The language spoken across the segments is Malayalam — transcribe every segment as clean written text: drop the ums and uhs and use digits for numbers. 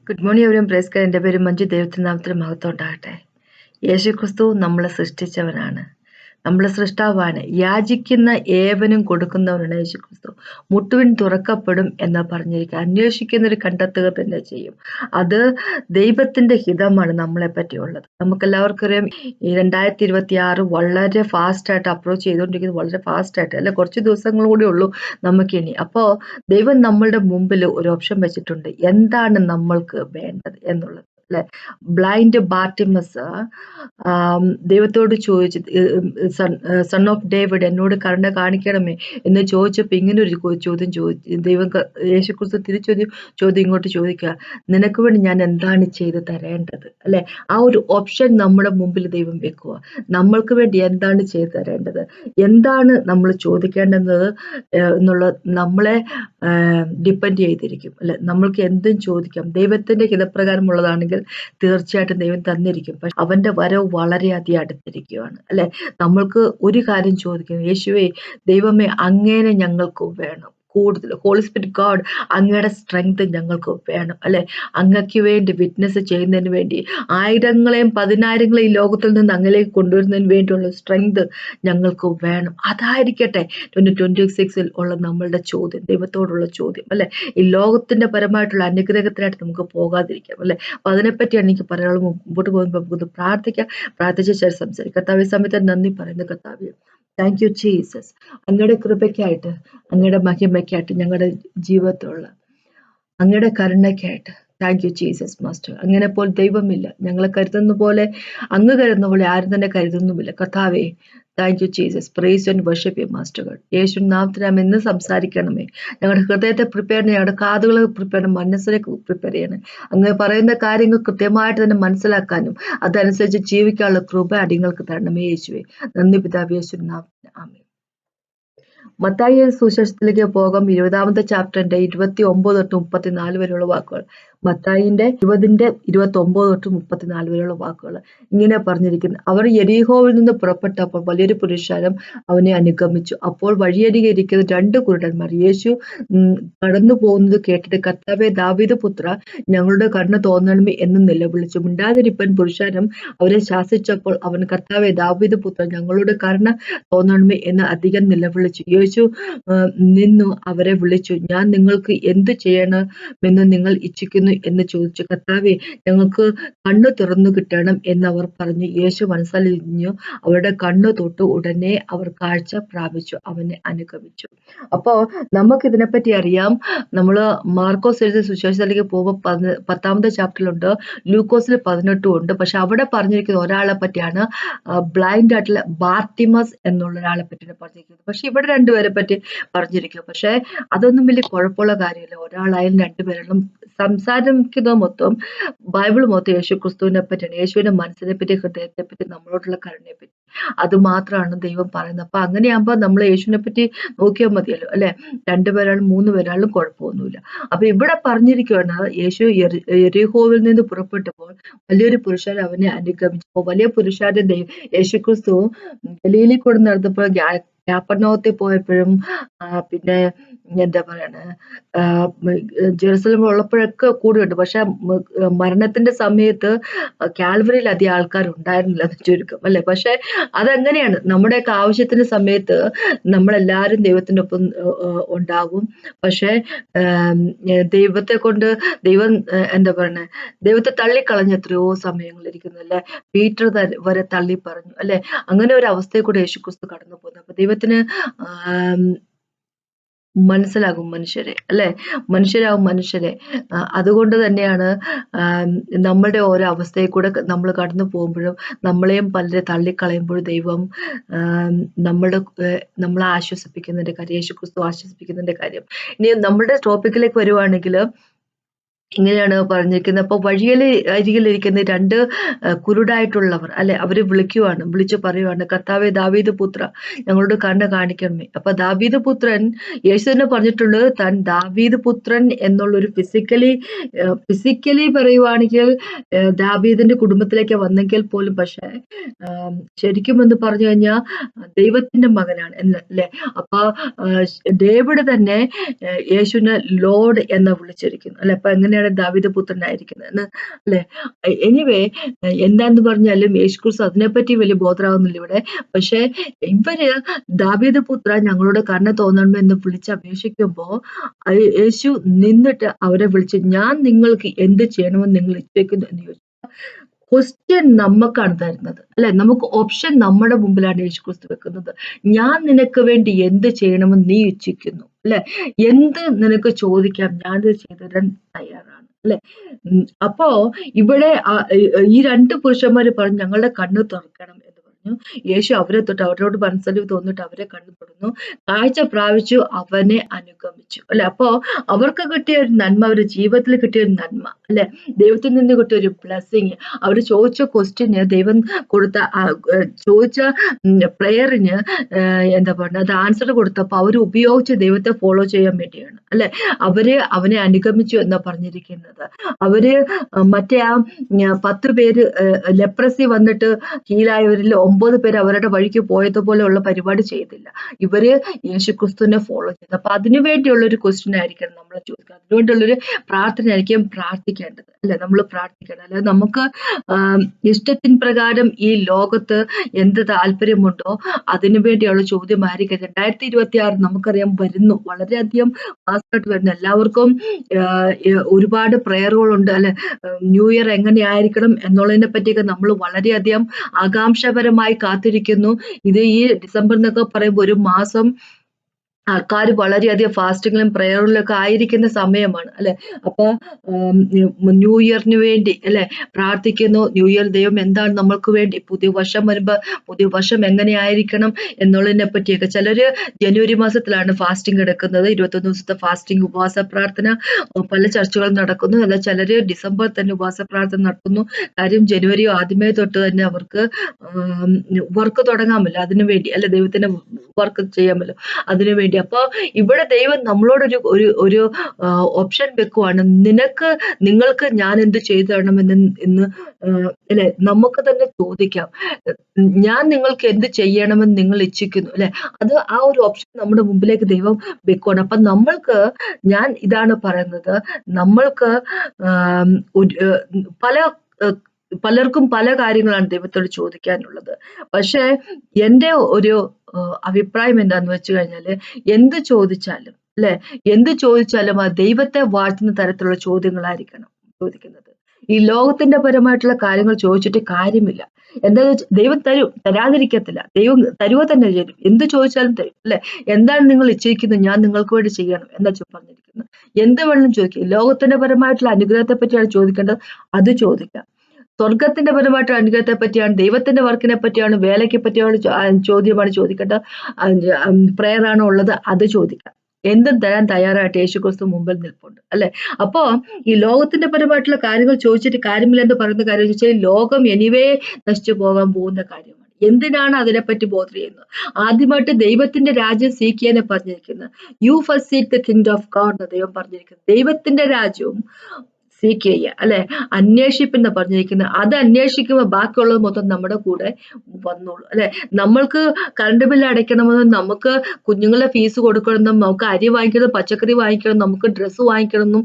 ഗുഡ് മോർണിംഗ് എവരും പ്രേസ് എൻ്റെ പേര് മഞ്ജു. ദൈവത്തിൻ്റെ നാമത്തിൽ മഹത്വം ഉണ്ടാകട്ടെ. യേശുക്രിസ്തു നമ്മളെ സൃഷ്ടിച്ചവനാണ്, നമ്മളെ സൃഷ്ടാവാണ്. യാചിക്കുന്ന ഏവനും കൊടുക്കുന്നവനാണ് യേശുക്രിസ്തു. മുട്ടുവിൻ തുറക്കപ്പെടും എന്നാ പറഞ്ഞിരിക്കുക. അന്വേഷിക്കുന്നവർ കണ്ടെത്തുക തന്നെ ചെയ്യും. അത് ദൈവത്തിന്റെ ഹിതമാണ് നമ്മളെ പറ്റിയുള്ളത്. നമുക്കെല്ലാവർക്കും അറിയാം, ഈ 2026 വളരെ ഫാസ്റ്റായിട്ട് അപ്രോച്ച് ചെയ്തുകൊണ്ടിരിക്കുന്നത്, വളരെ ഫാസ്റ്റായിട്ട് അല്ലെ. കുറച്ച് ദിവസങ്ങൾ കൂടി ഉള്ളൂ നമുക്കിനി. അപ്പോൾ ദൈവം നമ്മളുടെ മുമ്പിൽ ഒരു ഓപ്ഷൻ വെച്ചിട്ടുണ്ട്, എന്താണ് നമ്മൾക്ക് വേണ്ടത് എന്നുള്ളത് അല്ലെ. ബ്ലൈൻഡ് ബാർട്ടിമസ് ദൈവത്തോട് ചോദിച്ചു, സൺ ഓഫ് ഡേവിഡ് എന്നോട് കരുണ കാണിക്കണമേ എന്ന് ചോദിച്ചപ്പോൾ ഇങ്ങനെ ഒരു ചോദ്യം ചോദിച്ചു. യേശുക്രിസ്തു തിരിച്ചൊരു ചോദ്യം ഇങ്ങോട്ട് ചോദിക്കുക, നിനക്ക് വേണ്ടി ഞാൻ എന്താണ് ചെയ്ത് തരേണ്ടത് അല്ലെ. ആ ഒരു ഓപ്ഷൻ നമ്മുടെ മുമ്പിൽ ദൈവം വെക്കുക. നമ്മൾക്ക് വേണ്ടി എന്താണ് ചെയ്തു തരേണ്ടത്, എന്താണ് നമ്മൾ ചോദിക്കേണ്ടത് എന്നുള്ളത് നമ്മളെ ഡിപ്പെൻഡ് ചെയ്തിരിക്കും അല്ലെ. നമ്മൾക്ക് എന്തും ചോദിക്കാം. ദൈവത്തിന്റെ ഹിതപ്രകാരമുള്ളതാണെങ്കിൽ തീർച്ചയായിട്ടും ദൈവം തന്നിരിക്കും. പക്ഷെ അവന്റെ വരവ് വളരെയധികം അടുത്തിരിക്കുകയാണ് അല്ലെ. നമ്മൾക്ക് ഒരു കാര്യം ചോദിക്കും, യേശുവേ ദൈവമേ അങ്ങേനെ ഞങ്ങൾക്ക് വേണം കൂടുതൽ. ഹോളി സ്പിരിറ്റ് ഗോഡ്, അങ്ങയുടെ സ്ട്രെങ്ത് ഞങ്ങൾക്ക് വേണം അല്ലെ. അങ്ങക്ക് വേണ്ടി വിറ്റ്നസ് ചെയ്യുന്നതിന് വേണ്ടി, ആയിരങ്ങളെയും പതിനായിരങ്ങളെയും ഈ ലോകത്തിൽ നിന്ന് അങ്ങലേക്ക് കൊണ്ടുവരുന്നതിന് വേണ്ടിയുള്ള സ്ട്രെങ്ത് ഞങ്ങൾക്ക് വേണം. അതായിരിക്കട്ടെ 2026 ഉള്ള നമ്മളുടെ ചോദ്യം, ദൈവത്തോടുള്ള ചോദ്യം അല്ലെ. ഈ ലോകത്തിന്റെ പരമായിട്ടുള്ള അനുഗ്രഹത്തിനായിട്ട് നമുക്ക് പോകാതിരിക്കാം അല്ലെ. അപ്പൊ അതിനെപ്പറ്റിയാണ് എനിക്ക് പറയാനുള്ളത്. മുമ്പോട്ട് പോകുമ്പോൾ നമുക്കൊന്ന് പ്രാർത്ഥിക്കാം. പ്രാർത്ഥിച്ച ശേഷം സംസാരിക്കാം. കർത്താവേ, സമയത്ത് നന്ദി പറയുന്നു. കർത്താവേ, താങ്ക് യു ജീസസ്. അങ്ങയുടെ കൃപയ്ക്കായിട്ട്, അങ്ങയുടെ മഹിമയ്ക്കായിട്ട്, ഞങ്ങളുടെ ജീവിതത്തിലുള്ള അങ്ങയുടെ കരുണയ്ക്കായിട്ട് താങ്ക് യു ജീസസ് മാസ്റ്റർ. അങ്ങനെ പോലെ ദൈവമില്ല. ഞങ്ങളെ കരുതുന്ന പോലെ, അങ്ങ് കരുതുന്ന പോലെ ആരും തന്നെ കരുതുന്നുമില്ല. കർത്താവേ, thank you Jesus. Praise and worship you master. യേശു നാമത്തിൽ നാം ഇന്ന് സംസാരിക്കണമേ. ഞങ്ങളുടെ ഹൃദയത്തെ പ്രിപ്പയർ ചെയ്യണം, ഞങ്ങളുടെ കാതുകളെ പ്രിപ്പയർ ചെയ്യണം, മനസ്സിനെ പ്രിപ്പയർ ചെയ്യണം. അങ്ങ് പറയുന്ന കാര്യങ്ങൾ കൃത്യമായിട്ട് തന്നെ മനസ്സിലാക്കാനും അതനുസരിച്ച് ജീവിക്കാനുള്ള കൃപ അടിങ്ങൾക്ക് തരണമേ യേശുവേ. നന്ദി പിതാവേ, യേശു നാമത്തിൽ ആമേൻ. മത്തായി സുവിശേഷത്തിലേക്ക് പോകാം. 20ാമത്തെ ചാപ്റ്ററിന്റെ 29 തൊട്ട് 34 വരെയുള്ള വാക്കുകൾ. മത്തായിന്റെ 20ന്റെ 29 തൊട്ട് 34 വരെയുള്ള വാക്കുകൾ ഇങ്ങനെ പറഞ്ഞിരിക്കുന്നു. അവർ യെരിഹോവിൽ നിന്ന് പുറപ്പെട്ടപ്പോൾ വലിയൊരു പുരുഷാരം അവനെ അനുഗമിച്ചു. അപ്പോൾ വഴിയരികെ ഇരിക്കുന്ന 2 കുരുടന്മാർ യേശു കടന്നു പോകുന്നത് കേട്ടിട്ട്, കർത്താവേ ദാവീദ് പുത്ര, ഞങ്ങളുടെ കരുണ തോന്നണമേ എന്ന് നിലവിളിച്ചു. മിണ്ടാതിരിപ്പൻ പുരുഷാരം അവരെ ശാസിച്ചപ്പോൾ അവൻ, കർത്താവേ ദാവീദ് പുത്ര, ഞങ്ങളുടെ കരുണ തോന്നണമേ എന്ന് അധികം നിലവിളിച്ചു. യേശു നിന്നു അവരെ വിളിച്ചു, ഞാൻ നിങ്ങൾക്ക് എന്തു ചെയ്യണമെന്ന് നിങ്ങൾ ഇച്ഛിക്കുന്നു എന്ന് ചോദിച്ചു. കർത്താവേ, ഞങ്ങൾക്ക് കണ്ണു തുറന്നു കിട്ടണം എന്നവർ പറഞ്ഞു. യേശു മനസ്സലിഞ്ഞു അവരുടെ കണ്ണു തൊട്ടു. ഉടനെ അവർ കാഴ്ച പ്രാപിച്ചു, അവനെ അനുഗമിച്ചു. അപ്പോ നമുക്ക് ഇതിനെപ്പറ്റി അറിയാം. നമ്മള് മാർക്കോസ് എഴുതിയ സുവിശേഷത്തിലേക്ക് പോകുമ്പോൾ 10ാമത്തെ ചാപ്റ്ററിലുണ്ട്, ലൂക്കോസിൽ 18 ഉണ്ട്. പക്ഷെ അവിടെ പറഞ്ഞിരിക്കുന്ന ഒരാളെ പറ്റിയാണ്, ബ്ലൈൻഡ് ആയിട്ടുള്ള ബാർട്ടിമസ് എന്നുള്ള ഒരാളെ പറ്റിയാണ് പറഞ്ഞിരിക്കുന്നത്. പക്ഷെ ഇവിടെ 2 പേരെ പറ്റി പറഞ്ഞിരിക്കും. പക്ഷെ അതൊന്നും വലിയ കുഴപ്പമുള്ള കാര്യമില്ല. ഒരാളായാലും 2 പേരെല്ലാം സംസാരിക്കുന്നത് മൊത്തം, ബൈബിൾ മൊത്തം യേശുക്രിസ്തുവിനെ പറ്റിയാണ്. യേശുവിന്റെ മനസ്സിനെ പറ്റി, ഹൃദയത്തെ പറ്റി, നമ്മളോടുള്ള കരുണയെ പറ്റി. അത് മാത്രമാണ് ദൈവം പറയുന്നത്. അപ്പൊ അങ്ങനെയാകുമ്പോ നമ്മൾ യേശുവിനെ പറ്റി നോക്കിയാൽ മതിയല്ലോ അല്ലെ. 2 പേരാളും 3 പേരാളും കുഴപ്പമൊന്നുമില്ല. അപ്പൊ ഇവിടെ പറഞ്ഞിരിക്കുകയാണ്, യേശു യെരിഹോവിൽ നിന്ന് പുറപ്പെട്ടപ്പോൾ വലിയൊരു പുരുഷാരം അവനെ അനുഗമിച്ചു. അപ്പോൾ വലിയ പുരുഷാരം യേശുക്രിസ്തു ഗലീലയിൽ കൂടെ നടന്നപ്പോൾ, കാപ്പർനൗമിൽ പോയപ്പോഴും, പിന്നെ എന്താ പറയണ, ജെറുസലേമിൽ ഉള്ളപ്പോഴൊക്കെ കൂടെയുണ്ട്. പക്ഷെ മരണത്തിന്റെ സമയത്ത് കാൽവറിയിൽ അധികം ആൾക്കാർ ഉണ്ടായിരുന്നില്ല എന്ന് ചുരുക്കം അല്ലെ. പക്ഷെ അതെങ്ങനെയാണ്, നമ്മുടെയൊക്കെ ആവശ്യത്തിന്റെ സമയത്ത് നമ്മളെല്ലാവരും ദൈവത്തിന്റെ ഒപ്പം ഉണ്ടാകും. പക്ഷെ ദൈവത്തെ കൊണ്ട് ദൈവം എന്താ പറയണേ, ദൈവത്തെ തള്ളിക്കളഞ്ഞ എത്രയോ സമയങ്ങളിരിക്കുന്നു അല്ലെ. പീറ്റർ വരെ തള്ളി പറഞ്ഞു അല്ലെ. അങ്ങനെ ഒരു അവസ്ഥയെ കൂടെ യേശുക്രിസ്തു കടന്നു പോകുന്നു. അപ്പൊ ദൈവത്തിന് മനസ്സിലാകും മനുഷ്യരെ അല്ലെ, മനുഷ്യരാകും മനുഷ്യരെ. അതുകൊണ്ട് തന്നെയാണ് നമ്മളുടെ ഓരോ അവസ്ഥയിൽ കൂടെ നമ്മൾ കടന്നു പോകുമ്പോഴും നമ്മളെയും പലരെ തള്ളിക്കളയുമ്പോഴും ദൈവം നമ്മളെ ആശ്വസിപ്പിക്കുന്നതിന്റെ കാര്യം, യേശുക്രിസ്തു ആശ്വസിപ്പിക്കുന്നതിന്റെ കാര്യം. ഇനി നമ്മുടെ ടോപ്പിക്കിലേക്ക് വരുവാണെങ്കിൽ ഇങ്ങനെയാണ് പറഞ്ഞിരിക്കുന്നത്. അപ്പൊ അരികിലിരിക്കുന്ന 2 കുരുടായിട്ടുള്ളവർ അല്ലെ, അവര് വിളിച്ചു പറയുവാണ്, കർത്താവേ ദാവീദ് പുത്ര, ഞങ്ങളോട് കരുണ കാണിക്കണമേ. അപ്പൊ ദാവീദ് പുത്രൻ, യേശു തന്നെ പറഞ്ഞിട്ടുള്ളത് താൻ ദാവീദ് പുത്രൻ എന്നുള്ളൊരു ഫിസിക്കലി പറയുവാണെങ്കിൽ ദാവീദിന്റെ കുടുംബത്തിലേക്ക് വന്നെങ്കിൽ പോലും, പക്ഷെ ശരിക്കും എന്ന് പറഞ്ഞു കഴിഞ്ഞാൽ ദൈവത്തിന്റെ മകനാണ് അല്ലെ. അപ്പൊ ഡേവിഡ് തന്നെ യേശുവിനെ ലോർഡ് എന്ന് വിളിച്ചിരിക്കുന്നു അല്ലെ. അപ്പൊ എങ്ങനെയാണ് തന്നെയാണ് ദാവീദ് പുത്രനായിരിക്കുന്നത് എന്ന് അല്ലെ. എനിവേ എന്താന്ന് പറഞ്ഞാലും യേശുക്രിസ്തു അതിനെപ്പറ്റി വലിയ ബോധറാവുന്നില്ല ഇവിടെ. പക്ഷെ ഇവര് ദാവീദ് പുത്ര ഞങ്ങളോട് കരുണ തോന്നണം എന്ന് വിളിച്ചപേക്ഷിക്കുമ്പോ യേശു നിന്നിട്ട് അവരെ വിളിച്ച് ഞാൻ നിങ്ങൾക്ക് എന്ത് ചെയ്യണമെന്ന് നിങ്ങൾ ഇച്ഛിക്കുന്നു എന്ന് ചോദിച്ചു. ക്വസ്റ്റ്യൻ നമുക്കാണ് തരുന്നത് അല്ലെ. നമുക്ക് ഓപ്ഷൻ നമ്മുടെ മുമ്പിലാണ് യേശുക്രിസ്തു വെക്കുന്നത്. ഞാൻ നിനക്ക് വേണ്ടി എന്ത് ചെയ്യണമെന്ന് നീ ഇച്ഛിക്കുന്നു അല്ലെ. എന്ത് നിനക്ക് ചോദിക്കാം, ഞാനത് ചെയ്തു തരാൻ തയ്യാറാണ് അല്ലെ. അപ്പോ ഇവിടെ ഈ രണ്ട് പുരുഷന്മാര് പറഞ്ഞു ഞങ്ങളുടെ കണ്ണ് തുറക്കണം എന്ന് പറഞ്ഞു. യേശു അവരെ തൊട്ട് അവരോട് മനസ്സലിവ് തോന്നിട്ട് അവരെ കണ്ണു തുറന്നു, കാഴ്ച പ്രാപിച്ചു, അവനെ അനുഗമിച്ചു അല്ലെ. അപ്പോ അവർക്ക് കിട്ടിയ ഒരു നന്മ, അവരുടെ ജീവിതത്തിൽ കിട്ടിയ ഒരു നന്മ അല്ലെ, ദൈവത്തിൽ നിന്ന് കിട്ടിയ ഒരു ബ്ലെസ്സിങ്, അവർ ചോദിച്ച ക്വസ്റ്റ്യന് ദൈവം കൊടുത്ത ചോദിച്ച പ്രെയറിന് എന്താ പറയുക അത് ആൻസർ കൊടുത്തപ്പോൾ അവർ ഉപയോഗിച്ച് ദൈവത്തെ ഫോളോ ചെയ്യാൻ വേണ്ടിയാണ് അല്ലെ. അവനെ അനുഗമിച്ചു എന്നാ പറഞ്ഞിരിക്കുന്നത്. അവര് മറ്റേ ആ 10 പേര് ലെപ്രസി വന്നിട്ട് ഹീലായവരിൽ 9 പേര് അവരുടെ വഴിക്ക് പോയതുപോലെയുള്ള പരിപാടി ചെയ്തില്ല. ഇവര് യേശുക്രിസ്തുവിനെ ഫോളോ ചെയ്തു. അപ്പൊ അതിനു വേണ്ടിയുള്ള ഒരു ക്വസ്റ്റ്യൻ ആയിരിക്കണം നമ്മൾ ചോദിക്കുക, അതിനുവേണ്ടിയുള്ളൊരു പ്രാർത്ഥന ആയിരിക്കും പ്രാർത്ഥിക്കേണ്ടത് അല്ലെ. നമ്മൾ പ്രാർത്ഥിക്കണം. അല്ലാതെ നമുക്ക് ഇഷ്ടത്തിന് പ്രകാരം ഈ ലോകത്ത് എന്ത് താല്പര്യമുണ്ടോ അതിനു വേണ്ടിയുള്ള ചോദ്യമായിരിക്കും. 2026 നമുക്കറിയാം വരുന്നു, വളരെയധികം ഫാസ്റ്റായിട്ട് വരുന്നു. എല്ലാവർക്കും ഒരുപാട് പ്രയറുകളുണ്ട് അല്ലെ. ന്യൂ ഇയർ എങ്ങനെയായിരിക്കണം എന്നുള്ളതിനെ പറ്റിയൊക്കെ നമ്മൾ വളരെയധികം ആകാംക്ഷാപരമായി കാത്തിരിക്കുന്നു. ഇത് ഈ ഡിസംബർ എന്നൊക്കെ പറയുമ്പോൾ ഒരു മാസം ആൾക്കാർ വളരെയധികം ഫാസ്റ്റിങ്ങിലും പ്രയറിലും ഒക്കെ ആയിരിക്കുന്ന സമയമാണ് അല്ലെ. അപ്പൊ ന്യൂ ഇയറിന് വേണ്ടി അല്ലെ പ്രാർത്ഥിക്കുന്നു. ന്യൂ ഇയർ ദൈവം എന്താണ് നമ്മൾക്ക് വേണ്ടി, പുതിയ വർഷം വരുമ്പോ പുതിയ വർഷം എങ്ങനെയായിരിക്കണം എന്നുള്ളതിനെ പറ്റിയൊക്കെ. ചിലര് ജനുവരി മാസത്തിലാണ് ഫാസ്റ്റിംഗ് എടുക്കുന്നത്, 21 ദിവസത്തെ ഫാസ്റ്റിംഗ് ഉപവാസ പ്രാർത്ഥന പല ചർച്ചകളും നടക്കുന്നു. എന്നാൽ ചിലര് ഡിസംബർ തന്നെ ഉപവാസ പ്രാർത്ഥന നടത്തുന്നു. കാര്യം ജനുവരി ആദ്യമേ തൊട്ട് തന്നെ അവർക്ക് വർക്ക് തുടങ്ങാമല്ലോ, അതിനു വേണ്ടി അല്ലെ, ദൈവത്തിന്റെ വർക്ക് ചെയ്യാമല്ലോ അതിനുവേണ്ടി. അപ്പൊ ഇവിടെ ദൈവം നമ്മളോടൊരു ഒരു ഓപ്ഷൻ വെക്കുവാണ്, നിങ്ങൾക്ക് ഞാൻ എന്ത് ചെയ്തു തരണമെന്ന് അല്ലെ. നമുക്ക് തന്നെ ചോദിക്കാം, ഞാൻ നിങ്ങൾക്ക് എന്ത് ചെയ്യണമെന്ന് നിങ്ങൾ ഇച്ഛിക്കുന്നു അല്ലെ. അത് ആ ഒരു ഓപ്ഷൻ നമ്മുടെ മുമ്പിലേക്ക് ദൈവം വെക്കുവാണ്. അപ്പൊ നമ്മൾക്ക്, ഞാൻ ഇതാണ് പറയുന്നത്, നമ്മൾക്ക് പലർക്കും പല കാര്യങ്ങളാണ് ദൈവത്തോട് ചോദിക്കാനുള്ളത്. പക്ഷെ എൻ്റെ ഒരു അഭിപ്രായം എന്താന്ന് വെച്ച് കഴിഞ്ഞാല്, എന്ത് ചോദിച്ചാലും അല്ലെ, എന്ത് ചോദിച്ചാലും ആ ദൈവത്തെ വാഴ്ത്തുന്ന തരത്തിലുള്ള ചോദ്യങ്ങളായിരിക്കണം ചോദിക്കുന്നത്. ഈ ലോകത്തിന്റെ പരമായിട്ടുള്ള കാര്യങ്ങൾ ചോദിച്ചിട്ട് കാര്യമില്ല. എന്താന്ന് വെച്ചാൽ ദൈവം തരും, തരാതിരിക്കത്തില്ല. ദൈവം തരുവ തന്നെ ചെയ്യും, എന്ത് ചോദിച്ചാലും തരും അല്ലെ. എന്താണ് നിങ്ങൾ ഇച്ഛിക്കുന്നത് ഞാൻ നിങ്ങൾക്ക് വേണ്ടി ചെയ്യണം എന്നാ പറഞ്ഞിരിക്കുന്നത്. എന്ത് വേണം ചോദിക്കുക. ലോകത്തിന്റെ പരമായിട്ടുള്ള അനുഗ്രഹത്തെ പറ്റിയാണ് ചോദിക്കേണ്ടത്, അത് ചോദിക്കാം. സ്വർഗത്തിന്റെ പരമായിട്ടുള്ള അനുഗ്രഹത്തെ പറ്റിയാണ്, ദൈവത്തിന്റെ വർക്കിനെ പറ്റിയാണ്, വേലയ്ക്ക് പറ്റിയാണ് ചോദ്യമാണ് ചോദിക്കേണ്ടത്, പ്രയർ ആണോ ഉള്ളത് അത് ചോദിക്കാം. എന്തും തരാൻ തയ്യാറായിട്ട് യേശുക്രിസ്തു മുമ്പിൽ നിൽപ്പുണ്ട് അല്ലെ. അപ്പോ ഈ ലോകത്തിന്റെ പരമായിട്ടുള്ള കാര്യങ്ങൾ ചോദിച്ചിട്ട് കാര്യമില്ല എന്ന് പറയുന്ന കാര്യം വെച്ചാൽ ലോകം എനിവേ നശിച്ചു പോകാൻ പോകുന്ന കാര്യമാണ്. എന്തിനാണ് അതിനെപ്പറ്റി ബോധർ ചെയ്യുന്നത്? ആദ്യമായിട്ട് ദൈവത്തിന്റെ രാജ്യം സീക്കിയെന്ന് പറഞ്ഞിരിക്കുന്നത്. You first seek the kingdom of God എന്ന് ദൈവം പറഞ്ഞിരിക്കുന്നത്. ദൈവത്തിന്റെ രാജ്യവും സീക്ക് ചെയ്യുക അല്ലെ, അന്വേഷിപ്പെന്ന് പറഞ്ഞിരിക്കുന്നത്. അത് അന്വേഷിക്കുമ്പോൾ ബാക്കിയുള്ളത് മൊത്തം നമ്മുടെ കൂടെ വന്നോളൂ അല്ലെ. നമ്മൾക്ക് കറണ്ട് ബില്ല് അടയ്ക്കണമെന്നും, നമുക്ക് കുഞ്ഞുങ്ങളെ ഫീസ് കൊടുക്കണമെന്നും, നമുക്ക് അരി വാങ്ങിക്കണം, പച്ചക്കറി വാങ്ങിക്കണം, നമുക്ക് ഡ്രസ്സ് വാങ്ങിക്കണമെന്നും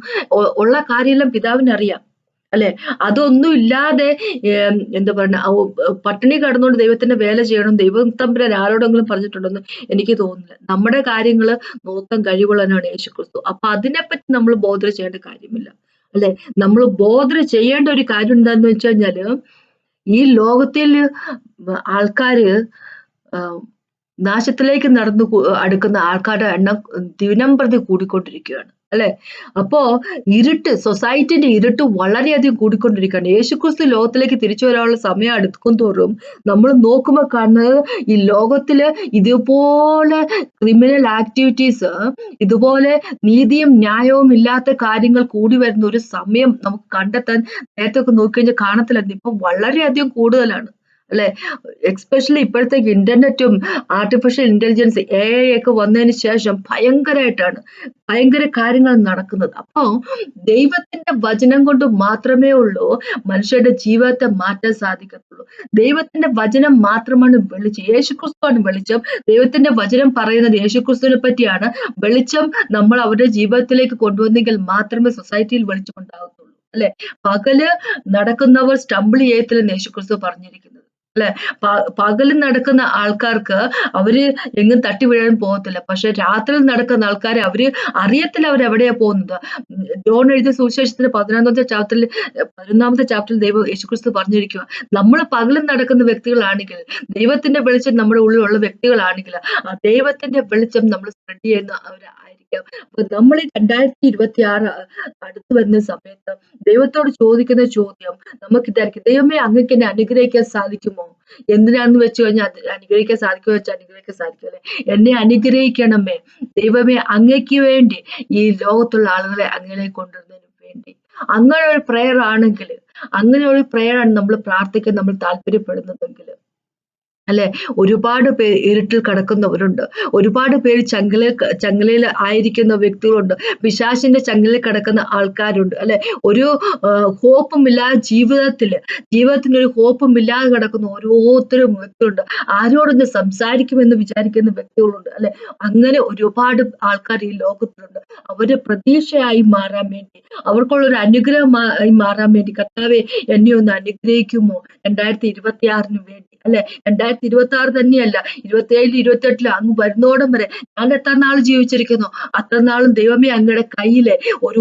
ഉള്ള കാര്യമെല്ലാം പിതാവിനറിയാം അല്ലെ. അതൊന്നും ഇല്ലാതെ എന്താ പറയുക, പട്ടിണി കടന്നുകൊണ്ട് ദൈവത്തിന്റെ വേല ചെയ്യണം ദൈവം തമ്പുരാൻ ആരോടെങ്കിലും പറഞ്ഞിട്ടുണ്ടെന്ന് എനിക്ക് തോന്നുന്നില്ല. നമ്മുടെ കാര്യങ്ങൾ നോക്കാൻ കഴിവുള്ളവനാണ് യേശുക്രിസ്തു. അപ്പൊ അതിനെപ്പറ്റി നമ്മൾ ബോധർ ചെയ്യേണ്ട കാര്യമില്ല അല്ലെ. നമ്മൾ ബോധർ ചെയ്യേണ്ട ഒരു കാര്യം എന്താന്ന് വെച്ച് കഴിഞ്ഞാല്, ഈ ലോകത്തിൽ ആൾക്കാര് നാശത്തിലേക്ക് അടുക്കുന്ന ആൾക്കാരുടെ എണ്ണം ദിനം പ്രതി കൂടിക്കൊണ്ടിരിക്കുകയാണ് അല്ലെ. അപ്പോ സൊസൈറ്റിന്റെ ഇരുട്ട് വളരെയധികം കൂടിക്കൊണ്ടിരിക്കുകയാണ്. യേശുക്രിസ്തു ലോകത്തിലേക്ക് തിരിച്ചു വരാനുള്ള സമയം അടുക്കും തോറും നമ്മൾ നോക്കുമ്പോൾ കാണുന്നത്, ഈ ലോകത്തില് ഇതുപോലെ ക്രിമിനൽ ആക്ടിവിറ്റീസ്, ഇതുപോലെ നീതിയും ന്യായവും ഇല്ലാത്ത കാര്യങ്ങൾ കൂടി വരുന്ന ഒരു സമയം നമുക്ക് കണ്ടെത്താൻ നേരത്തെ ഒക്കെ നോക്കിക്കഴിഞ്ഞാൽ കാണത്തില്ലായിരുന്നു. ഇപ്പൊ വളരെയധികം കൂടുതലാണ് അല്ലെ? എക്സ്പെഷ്യലി ഇപ്പോഴത്തേക്ക് ഇന്റർനെറ്റും ആർട്ടിഫിഷ്യൽ ഇന്റലിജൻസ് AI ഒക്കെ വന്നതിന് ശേഷം ഭയങ്കര കാര്യങ്ങൾ നടക്കുന്നത്. അപ്പോ ദൈവത്തിന്റെ വചനം കൊണ്ട് മാത്രമേ ഉള്ളൂ മനുഷ്യരുടെ ജീവിതത്തെ മാറ്റാൻ സാധിക്കത്തുള്ളൂ. ദൈവത്തിന്റെ വചനം മാത്രമാണ് വെളിച്ചം. യേശുക്രിസ്തുവാണ് വെളിച്ചം. ദൈവത്തിന്റെ വചനം പറയുന്നത് യേശുക്രിസ്തുവിനെ പറ്റിയാണ്. വെളിച്ചം നമ്മൾ അവരുടെ ജീവിതത്തിലേക്ക് കൊണ്ടുവന്നെങ്കിൽ മാത്രമേ സൊസൈറ്റിയിൽ വെളിച്ചം ഉണ്ടാകത്തുള്ളൂ. അല്ലെ? പകല് നടക്കുന്നവർ സ്റ്റംബിൾ ചെയ്യത്തില്ലെന്ന് യേശുക്രിസ്തു പറഞ്ഞിരിക്കുന്നത്. അല്ലെ? പകല് നടക്കുന്ന ആൾക്കാർക്ക് അവര് എങ്ങും തട്ടി വീഴാൻ പോകത്തില്ല. പക്ഷെ രാത്രിയിൽ നടക്കുന്ന ആൾക്കാരെ അറിയത്തില്ല അവരെവിടെയാ പോകുന്നത്. ജോൺ എഴുതിയ സുവിശേഷത്തിന്റെ 11ാമത്തെ ചാപ്റ്ററിൽ യേശുക്രിസ്തു പറഞ്ഞിരിക്കുക, നമ്മൾ പകലും നടക്കുന്ന വ്യക്തികളാണെങ്കിൽ, ദൈവത്തിന്റെ വെളിച്ചം നമ്മുടെ ഉള്ളിലുള്ള വ്യക്തികളാണെങ്കിൽ, ആ ദൈവത്തിന്റെ വെളിച്ചം നമ്മൾ സ്പ്രെഡ് ചെയ്യുന്നവരായിരിക്കാം. അപ്പൊ നമ്മൾ ഈ 2026 അടുത്ത് വരുന്ന സമയത്ത് ദൈവത്തോട് ചോദിക്കുന്ന ചോദ്യം നമുക്കിതായിരിക്കും, ദൈവമേ അങ്ങക്ക് എന്നെ അനുഗ്രഹിക്കാൻ സാധിക്കുമോ? എന്തിനാന്ന് വെച്ച് കഴിഞ്ഞാൽ അനുഗ്രഹിക്കാൻ സാധിക്കുമോ വെച്ചാൽ അനുഗ്രഹിക്കാൻ സാധിക്കുമല്ലേ? എന്നെ അനുഗ്രഹിക്കണമേ ദൈവമേ, അങ്ങയ്ക്ക് വേണ്ടി ഈ ലോകത്തുള്ള ആളുകളെ അങ്ങയിലേക്ക് കൊണ്ടുവരുന്നതിന് വേണ്ടി. അങ്ങനെ ഒരു പ്രയർ ആണെങ്കിൽ, അങ്ങനെ ഒരു പ്രയർ ആണ് നമ്മൾ പ്രാർത്ഥിക്കാൻ നമ്മൾ താല്പര്യപ്പെടുന്നതെങ്കിൽ, അല്ലെ? ഒരുപാട് പേര് ഇരുട്ടിൽ കിടക്കുന്നവരുണ്ട്. ഒരുപാട് പേര് ചങ്ങലയിൽ ആയിരിക്കുന്ന വ്യക്തികളുണ്ട്. പിശാചിന്റെ ചങ്ങലയിൽ കിടക്കുന്ന ആൾക്കാരുണ്ട്, അല്ലെ? ഒരു ഹോപ്പും ഇല്ലാതെ ജീവിതത്തിന് ഒരു ഹോപ്പും ഇല്ലാതെ കിടക്കുന്ന ഓരോരുത്തരും വ്യക്തികളുണ്ട്. ആരോടൊന്ന് സംസാരിക്കുമെന്ന് വിചാരിക്കുന്ന വ്യക്തികളുണ്ട്, അല്ലെ? അങ്ങനെ ഒരുപാട് ആൾക്കാർ ഈ ലോകത്തിലുണ്ട്. അവര് പ്രതീക്ഷയായി മാറാൻ വേണ്ടി, അവർക്കുള്ളൊരു അനുഗ്രഹമായി മാറാൻ വേണ്ടി, കർത്താവെ എന്നെ ഒന്ന് അനുഗ്രഹിക്കുമോ 2026 വേണ്ടി, അല്ലെ? 2026 തന്നെയല്ല, 27 28 അങ്ങ് വരുന്നോടം വരെ ഞാൻ എത്ര നാൾ ജീവിച്ചിരിക്കുന്നു അത്ര നാളും ദൈവമേ അങ്ങയുടെ കയ്യിലെ ഒരു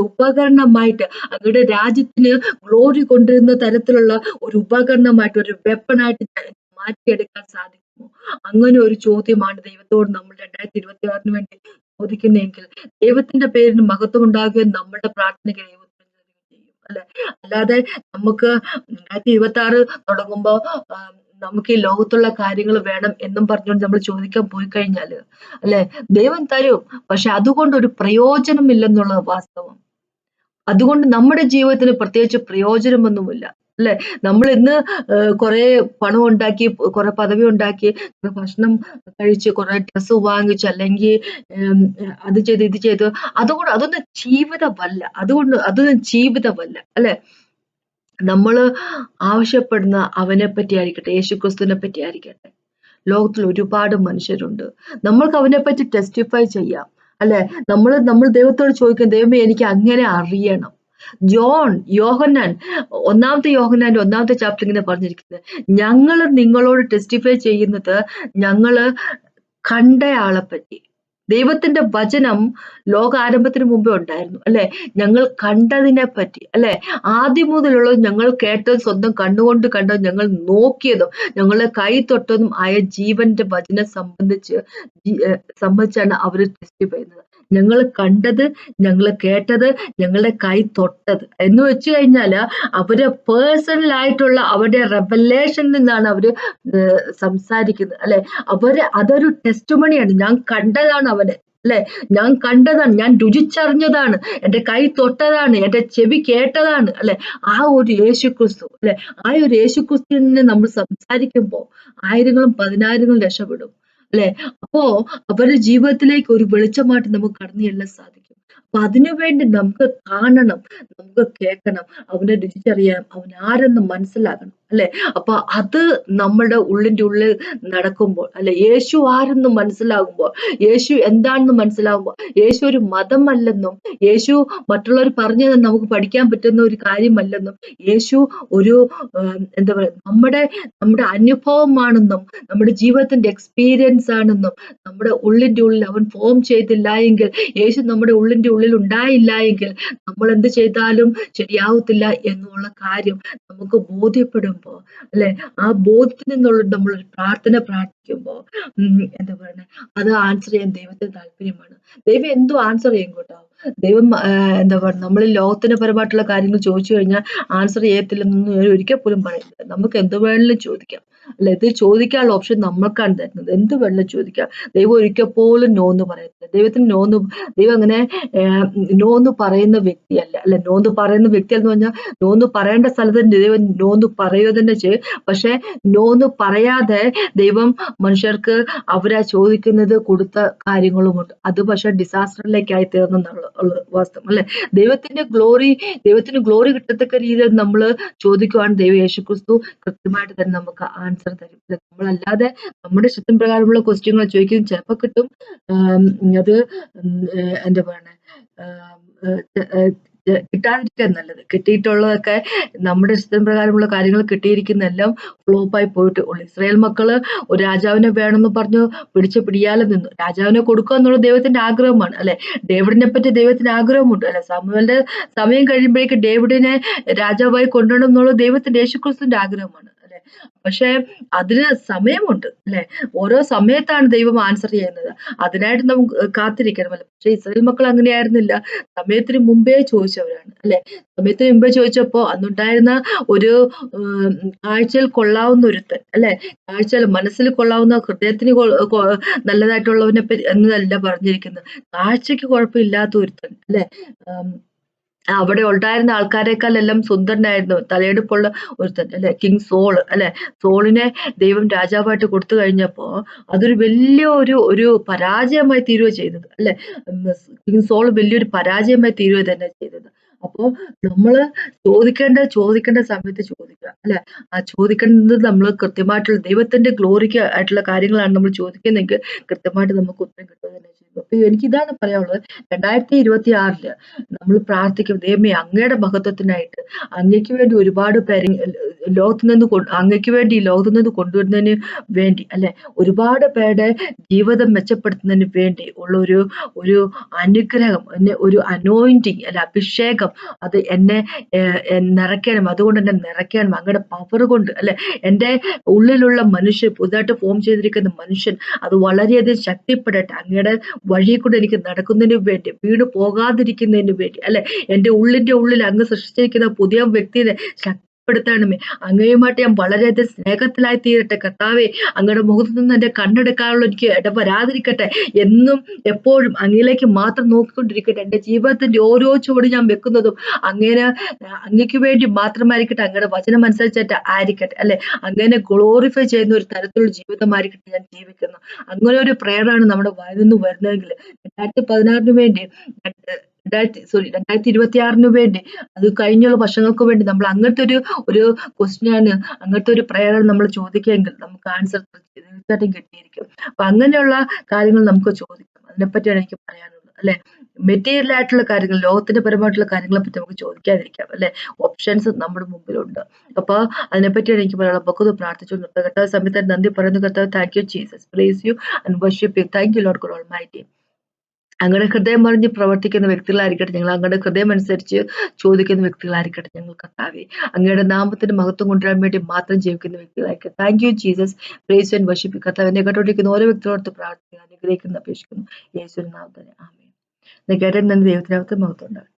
ഉപകരണമായിട്ട്, അങ്ങയുടെ രാജ്യത്തിന് ഗ്ലോറി കൊണ്ടുവരുന്ന തരത്തിലുള്ള ഒരു ഉപകരണമായിട്ട്, ഒരു വെപ്പണായിട്ട് മാറ്റിയെടുക്കാൻ സാധിക്കുമോ? അങ്ങനെ ഒരു ചോദ്യമാണ് ദൈവത്തോട് നമ്മൾ 2026 വേണ്ടി ചോദിക്കുന്നെങ്കിൽ, ദൈവത്തിന്റെ പേരിന് മഹത്വം ഉണ്ടാകുകയും നമ്മുടെ പ്രാർത്ഥനയ്ക്ക് ദൈവത്തിന് ചെയ്യും, അല്ലെ? അല്ലാതെ നമുക്ക് 2026 തുടങ്ങുമ്പോ നമുക്ക് ഈ ലോകത്തുള്ള കാര്യങ്ങൾ വേണം എന്നും പറഞ്ഞുകൊണ്ട് നമ്മൾ ചോദിക്കാൻ പോയി കഴിഞ്ഞാല്, അല്ലെ, ദൈവം തരും. പക്ഷെ അതുകൊണ്ട് ഒരു പ്രയോജനം ഇല്ലെന്നുള്ളത് വാസ്തവം. അതുകൊണ്ട് നമ്മുടെ ജീവിതത്തിന് പ്രത്യേകിച്ച് പ്രയോജനമൊന്നുമില്ല, അല്ലെ? നമ്മൾ ഇന്ന് കുറെ പണം ഉണ്ടാക്കി, കുറെ പദവി ഉണ്ടാക്കി, കുറെ ഭക്ഷണം കഴിച്ച്, കുറെ ഡ്രസ്സ് വാങ്ങിച്ച്, അല്ലെങ്കിൽ അത് ചെയ്ത് ഇത് ചെയ്ത്, അതൊന്നും ജീവിതമല്ല. അതൊന്നും ജീവിതമല്ല, അല്ലെ? നമ്മള് ആവശ്യപ്പെടുന്ന അവനെ പറ്റി ആയിരിക്കട്ടെ, യേശുക്രിസ്തുവിനെ പറ്റി ആയിരിക്കട്ടെ. ലോകത്തിൽ ഒരുപാട് മനുഷ്യരുണ്ട്. നമ്മൾക്ക് അവനെ പറ്റി ടെസ്റ്റിഫൈ ചെയ്യാം, അല്ലെ? നമ്മൾ ദൈവത്തോട് ചോദിക്കും, ദൈവമേ എനിക്ക് അങ്ങനെ അറിയണം. യോഹന്നാൻ 1 ചാപ്റ്റർ ഇങ്ങനെ പറഞ്ഞിരിക്കുന്നത്, ഞങ്ങള് നിങ്ങളോട് ടെസ്റ്റിഫൈ ചെയ്യുന്നത് ഞങ്ങള് കണ്ടയാളെ പറ്റി. ദൈവത്തിന്റെ വചനം ലോകാരംഭത്തിന് മുമ്പേ ഉണ്ടായിരുന്നു, അല്ലെ? ഞങ്ങൾ കണ്ടതിനെ പറ്റി, അല്ലെ? ആദ്യം മുതലുള്ളത് ഞങ്ങൾ കേട്ടത്, സ്വന്തം കണ്ണുകൊണ്ട് കണ്ടത്, ഞങ്ങൾ നോക്കിയതും ഞങ്ങളെ കൈ തൊട്ടതും ആയ ജീവന്റെ വചനം സംബന്ധിച്ചാണ് അവര് ടെസ്റ്റിഫൈ ചെയ്യുന്നത്. ഞങ്ങൾ കണ്ടത്, ഞങ്ങൾ കേട്ടത്, ഞങ്ങളുടെ കൈ തൊട്ടത് എന്ന് വെച്ച് കഴിഞ്ഞാല് അവര് പേഴ്സണൽ ആയിട്ടുള്ള അവരുടെ റെവലേഷനിൽ നിന്നാണ് അവര് സംസാരിക്കുന്നത്, അല്ലെ? അതൊരു ടെസ്റ്റിമണിയാണ്. ഞാൻ കണ്ടതാണ് അവനെ, അല്ലെ? ഞാൻ കണ്ടതാണ്, ഞാൻ രുചിച്ചറിഞ്ഞതാണ്, എന്റെ കൈ തൊട്ടതാണ്, എന്റെ ചെവി കേട്ടതാണ്, അല്ലെ? ആ ഒരു യേശുക്രിസ്തു, അല്ലെ? ആ ഒരു യേശുക്രിസ്തുവിനെ നമ്മൾ സംസാരിക്കുമ്പോ ആയിരങ്ങളും പതിനായിരങ്ങളും രക്ഷപ്പെടും, അല്ലെ? അപ്പോ അവരുടെ ജീവിതത്തിലേക്ക് ഒരു വെളിച്ചമായിട്ട് നമുക്ക് കടന്നു ചെല്ലാൻ സാധിക്കും. അപ്പൊ അതിനുവേണ്ടി നമുക്ക് കാണണം, നമുക്ക് കേൾക്കണം, അവനെ രുചിച്ചറിയാം, അവൻ ആരെന്ന് മനസ്സിലാകണം, അല്ലെ? അപ്പൊ അത് നമ്മുടെ ഉള്ളിന്റെ ഉള്ളിൽ നടക്കുമ്പോൾ, അല്ലെ, യേശു ആരെന്ന് മനസ്സിലാകുമ്പോൾ, യേശു എന്താണെന്ന് മനസ്സിലാകുമ്പോൾ, യേശു ഒരു മതമല്ലെന്നും, യേശു മറ്റുള്ളവർ പറഞ്ഞു തന്നെ നമുക്ക് പഠിക്കാൻ പറ്റുന്ന ഒരു കാര്യമല്ലെന്നും, യേശു ഒരു എന്താ പറയുക, നമ്മുടെ അനുഭവമാണെന്നും, നമ്മുടെ ജീവിതത്തിന്റെ എക്സ്പീരിയൻസ് ആണെന്നും, നമ്മുടെ ഉള്ളിന്റെ ഉള്ളിൽ അവൻ ഫോം ചെയ്തില്ല എങ്കിൽ, യേശു നമ്മുടെ ഉള്ളിന്റെ ഉള്ളിൽ ഉണ്ടായില്ല എങ്കിൽ, നമ്മൾ എന്ത് ചെയ്താലും ശരിയാവത്തില്ല എന്നുള്ള കാര്യം നമുക്ക് ബോധ്യപ്പെടുമ്പോ, അല്ലെ, ആ ബോധ്യത്തിൽ നിന്നുള്ള നമ്മളൊരു പ്രാർത്ഥിക്കുമ്പോ എന്താ പറയുന്നത്, അത് ആൻസർ ചെയ്യാൻ ദൈവത്തിന് താല്പര്യമാണ്. ദൈവം എന്തോ ആൻസർ ചെയ്യും കേട്ടോ. ദൈവം എന്താ പറയുക, നമ്മൾ ലോകത്തിന് പരമായിട്ടുള്ള കാര്യങ്ങൾ ചോദിച്ചു കഴിഞ്ഞാൽ ആൻസർ ചെയ്യത്തില്ലെന്നൊന്നും ഒരിക്കൽ പോലും പറയില്ല. നമുക്ക് എന്ത് വേണമെങ്കിലും ചോദിക്കാം, അല്ലെ? ഇത് ചോദിക്കാനുള്ള ഓപ്ഷൻ നമ്മൾക്കാണ് തരുന്നത്. എന്ത് വേണമെങ്കിലും ചോദിക്കാം. ദൈവം ഒരിക്കൽ പോലും നോ എന്ന് പറയത്തില്ല. ദൈവത്തിന് ദൈവം അങ്ങനെ നോ എന്ന് പറയുന്ന വ്യക്തിയല്ല. അല്ലെ? നോ എന്ന് പറയുന്ന വ്യക്തി എന്ന് പറഞ്ഞാൽ നോ എന്ന് പറയേണ്ട സ്ഥലത്ത് ദൈവം നോ എന്ന് പറയുക തന്നെ ചെയ്യും. പക്ഷെ നോ എന്ന് പറയാതെ ദൈവം മനുഷ്യർക്ക് അവരാ ചോദിക്കുന്നത് കൊടുത്ത കാര്യങ്ങളുമുണ്ട്. അത് പക്ഷെ ഡിസാസ്റ്ററിലേക്കായി തീർന്നെന്നുള്ള വാസ്തവം, അല്ലെ? ദൈവത്തിന് ഗ്ലോറി കിട്ടത്തക്ക രീതിയിൽ നമ്മൾ ചോദിക്കുവാണ് ദൈവം യേശുക്രിസ്തു കൃത്യമായിട്ട് തന്നെ നമുക്ക് ആൻസർ തരും. നമ്മളല്ലാതെ നമ്മുടെ ഇഷ്ടത്തിന് പ്രകാരമുള്ള ക്വസ്റ്റ്യങ്ങൾ ചോദിക്കും, ചിലപ്പോൾ കിട്ടും. അത് എന്താ പറയണേ, കിട്ടാതിരിക്കാൻ നല്ലത്. കിട്ടിയിട്ടുള്ളതൊക്കെ നമ്മുടെ ഇഷ്ടത്തിന് പ്രകാരമുള്ള കാര്യങ്ങൾ കിട്ടിയിരിക്കുന്നതെല്ലാം ഫ്ലോപ്പായി പോയിട്ട് ഉള്ളു. ഇസ്രായേൽ മക്കള് ഒരു രാജാവിനെ വേണമെന്ന് പറഞ്ഞു പിടിച്ച് പിടിയാലെ നിന്നു. രാജാവിനെ കൊടുക്കുക എന്നുള്ളത് ദൈവത്തിന്റെ ആഗ്രഹമാണ്, അല്ലെ? ഡേവിഡിനെ പറ്റി ദൈവത്തിന് ആഗ്രഹമുണ്ട്, അല്ലെ? സാമുവേലിന്റെ സമയം കഴിയുമ്പോഴേക്ക് ഡേവിഡിനെ രാജാവായി കൊണ്ടുവരണം എന്നുള്ളത് ദൈവത്തിന്റെ യേശുക്രിസ്തുവിന്റെ ആഗ്രഹമാണ്, അല്ലെ? പക്ഷെ അതിന് സമയമുണ്ട്, അല്ലെ? ഓരോ സമയത്താണ് ദൈവം ആൻസർ ചെയ്യുന്നത്. അതിനായിട്ട് നമുക്ക് കാത്തിരിക്കണമല്ലോ. പക്ഷെ ഇസ്രായേൽ മക്കൾ അങ്ങനെയായിരുന്നില്ല. സമയത്തിന് മുമ്പേ ചോദിച്ചവരാണ്, അല്ലെ? സമയത്തിന് മുമ്പേ ചോദിച്ചപ്പോ അന്നുണ്ടായിരുന്ന ഒരു കാഴ്ചയിൽ കൊള്ളാവുന്ന ഒരുത്തൻ, അല്ലെ? കാഴ്ചയിൽ മനസ്സിൽ കൊള്ളാവുന്ന, ഹൃദയത്തിന് നല്ലതായിട്ടുള്ളവനെ പറ്റി എന്നതല്ല പറഞ്ഞിരിക്കുന്നത്. കാഴ്ചക്ക് കുഴപ്പമില്ലാത്ത ഒരുത്തൻ, അല്ലെ? അവിടെ ഉണ്ടായിരുന്ന ആൾക്കാരെക്കാളെല്ലാം സുന്ദരനായിരുന്നു, തലയെടുപ്പുള്ള ഒരുത്തൻ, അല്ലെ? കിങ് സോൾ, അല്ലെ? സോളിനെ ദൈവം രാജാവായിട്ട് കൊടുത്തു കഴിഞ്ഞപ്പോ അതൊരു വലിയ ഒരു പരാജയമായി തീരുക ചെയ്തത്, അല്ലെ? കിങ് സോൾ വലിയൊരു പരാജയമായി തീരുക തന്നെ ചെയ്തത്. അപ്പോ നമ്മള് ചോദിക്കേണ്ട സമയത്ത് ചോദിക്കുക, അല്ലെ? ആ ചോദിക്കേണ്ടത് നമ്മൾ കൃത്യമായിട്ടുള്ള ദൈവത്തിന്റെ ഗ്ലോറിക്ക് ആയിട്ടുള്ള കാര്യങ്ങളാണ് നമ്മൾ ചോദിക്കുന്നെങ്കിൽ കൃത്യമായിട്ട് നമുക്ക് ഉത്തരം കിട്ടുക തന്നെ ചെയ്യും. അപ്പൊ എനിക്കിതാണ് പറയാനുള്ളത്. 2026 നമ്മൾ പ്രാർത്ഥിക്കും, ദൈവമേ അങ്ങയുടെ മഹത്വത്തിനായിട്ട് അങ്ങയ്ക്ക് വേണ്ടി ഒരുപാട് പേരെ അങ്ങയ്ക്ക് വേണ്ടി ഈ ലോകത്തു നിന്ന് കൊണ്ടുവരുന്നതിന് വേണ്ടി, അല്ലെ? ഒരുപാട് പേരുടെ ജീവിതം മെച്ചപ്പെടുത്തുന്നതിന് വേണ്ടി ഉള്ള ഒരു അനുഗ്രഹം, ഒരു അനോയിന്റിങ്, അല്ലെ? അഭിഷേകം, അത് എന്നെ നിറയ്ക്കണം. അതുകൊണ്ട് എന്നെ നിറയ്ക്കണം അങ്ങയുടെ പവർ കൊണ്ട്, അല്ലെ? എൻ്റെ ഉള്ളിലുള്ള മനുഷ്യൻ, പുതുതായിട്ട് ഫോം ചെയ്തിരിക്കുന്ന മനുഷ്യൻ അത് വളരെയധികം ശക്തിപ്പെടട്ടെ. അങ്ങയുടെ വഴി കൂടെ എനിക്ക് നടക്കുന്നതിന് വേണ്ടി, വീട് പോകാതിരിക്കുന്നതിന് വേണ്ടി, അല്ലെ? എൻ്റെ ഉള്ളിന്റെ ഉള്ളിൽ അങ്ങ് സൃഷ്ടിച്ചിരിക്കുന്ന പുതിയ വ്യക്തിയെ പ്പെടുത്തണമേ. അങ്ങയുമായിട്ട് ഞാൻ വളരെയധികം സ്നേഹത്തിലായി തീരട്ടെ കർത്താവേ. അങ്ങയുടെ മുഖത്ത് നിന്ന് എന്റെ കണ്ണെടുക്കാനുള്ള എനിക്ക് ഇടവരാതിരിക്കട്ടെ. എന്നും എപ്പോഴും അങ്ങയിലേക്ക് മാത്രം നോക്കിക്കൊണ്ടിരിക്കട്ടെ. എൻ്റെ ജീവിതത്തിന്റെ ഓരോ ചുവട് ഞാൻ വെക്കുന്നതും അങ്ങയ്ക്ക് വേണ്ടി മാത്രമായിരിക്കട്ടെ. അങ്ങയുടെ വചനം അനുസരിച്ചിട്ട് ആയിരിക്കട്ടെ, അല്ലെ? അങ്ങനെ ഗ്ലോറിഫൈ ചെയ്യുന്ന ഒരു തരത്തിലുള്ള ജീവിതമായിരിക്കട്ടെ ഞാൻ ജീവിക്കുന്നത്. അങ്ങനെ ഒരു പ്രേയറാണ് നമ്മുടെ വായിൽ നിന്ന് വരുന്നതെങ്കിൽ 2016 വേണ്ടി 2026 വേണ്ടി, അത് കഴിഞ്ഞുള്ള വർഷങ്ങൾക്ക് വേണ്ടി നമ്മൾ അങ്ങനത്തെ ഒരു ക്വസ്റ്റ്യനാണ്, അങ്ങനത്തെ ഒരു പ്രേയറാണ് നമ്മൾ ചോദിക്കുമെങ്കിൽ നമുക്ക് ആൻസർ തീർച്ചയായിട്ടും കിട്ടിയിരിക്കും. അപ്പൊ അങ്ങനെയുള്ള കാര്യങ്ങൾ നമുക്ക് ചോദിക്കാം. അതിനെപ്പറ്റിയാണ് എനിക്ക് പറയാനുള്ളത്, അല്ലെ? മെറ്റീരിയൽ ആയിട്ടുള്ള കാര്യങ്ങൾ, ലോകത്തിന്റെ പരമായിട്ടുള്ള കാര്യങ്ങളെ പറ്റി നമുക്ക് ചോദിക്കാതിരിക്കാം, അല്ലെ? ഓപ്ഷൻസ് നമ്മുടെ മുമ്പിലുണ്ട്. അപ്പൊ അതിനെപ്പറ്റിയാണ് എനിക്ക് പറയാനുള്ളത്. നമുക്കൊന്ന് പ്രാർത്ഥിച്ചു നിർത്താം. കർത്താവ് സമയത്ത് നന്ദി പറയുന്നു. കർത്താവ്, thank you Jesus, praise you and worship you. Thank you Lord God Almighty. അങ്ങയുടെ ഹൃദയം അറിഞ്ഞ് പ്രവർത്തിക്കുന്ന വ്യക്തികളായിരിക്കട്ടെ ഞങ്ങൾ. അങ്ങയുടെ ഹൃദയം അനുസരിച്ച് ചോദിക്കുന്ന വ്യക്തികളായിരിക്കട്ടെ ഞങ്ങൾ കർത്താവേ. അങ്ങയുടെ നാമത്തിന് മഹത്വം കൊണ്ടുവരാൻ വേണ്ടി മാത്രം ജീവിക്കുന്ന വ്യക്തികളായിരിക്കട്ടെ. Thank you Jesus, praise and worship. കർത്താവ് എന്നെ കേട്ടോണ്ടിരിക്കുന്ന ഓരോ വ്യക്തികളോട് പ്രാർത്ഥിക്കുന്നു, അനുഗ്രഹിക്കുന്നു, അപേക്ഷിക്കുന്നു യേശുവിന്റെ നാമത്തിൽ. ആമേൻ. കേട്ടൻ ദൈവത്തിനകത്ത് മഹത്വം ഉണ്ടാകട്ടെ.